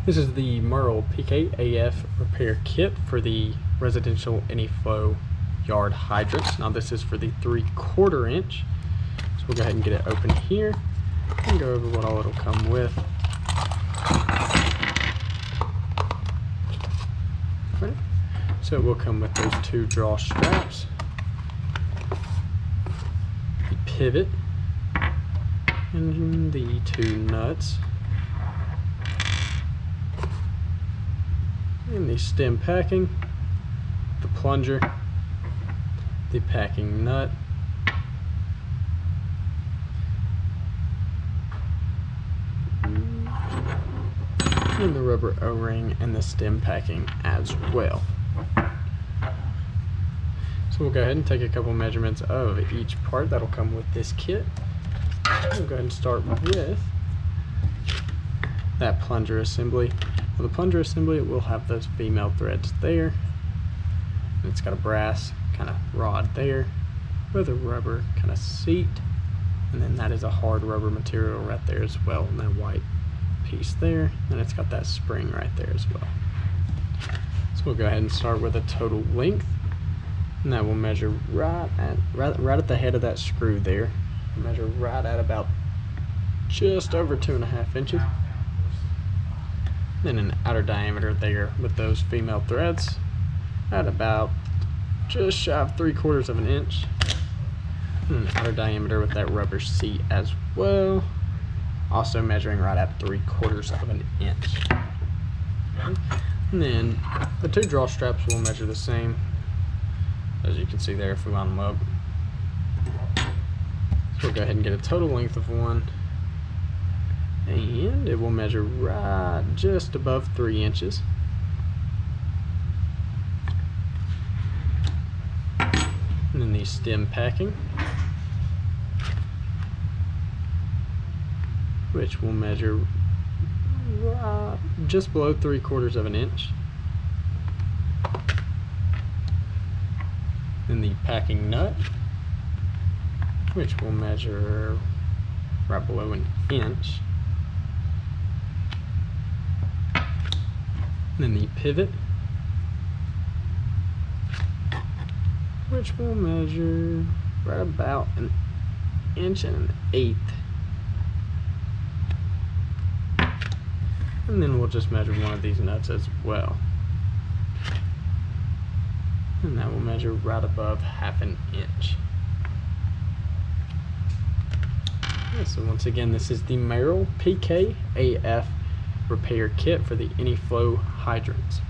This is the Merrill PKAF repair kit for the residential any-flow yard hydrants. Now this is for the 3/4 inch. So we'll go ahead and get it open here and go over what all it'll come with. Right. So it will come with those 2 draw straps, the pivot, and the 2 nuts, and the stem packing, the plunger, the packing nut, and the rubber O-ring and the stem packing as well. So we'll go ahead and take a couple measurements of each part that'll come with this kit. We'll go ahead and start with that plunger assembly. For the plunger assembly, it will have those female threads there. And it's got a brass kind of rod there with a rubber kind of seat. And then that is a hard rubber material right there as well, and that white piece there. And it's got that spring right there as well. So we'll go ahead and start with a total length. And that will measure right at the head of that screw there. Measure right at about just over 2.5 inches. Then an outer diameter there with those female threads at about just shy of 3/4 of an inch. And an outer diameter with that rubber seat as well, also measuring right at 3/4 of an inch. And then the 2 draw straps will measure the same, as you can see there if we line them up. So we'll go ahead and get a total length of one, and it will measure right just above 3 inches. And then the stem packing, which will measure right just below 3/4 of an inch. Then the packing nut, which will measure right below an inch. And then the pivot, which will measure right about 1 1/8 inches. And then we'll just measure one of these nuts as well. And that will measure right above 1/2 inch. So once again, this is the Merrill PKAF repair kit for the any-flow hydrants.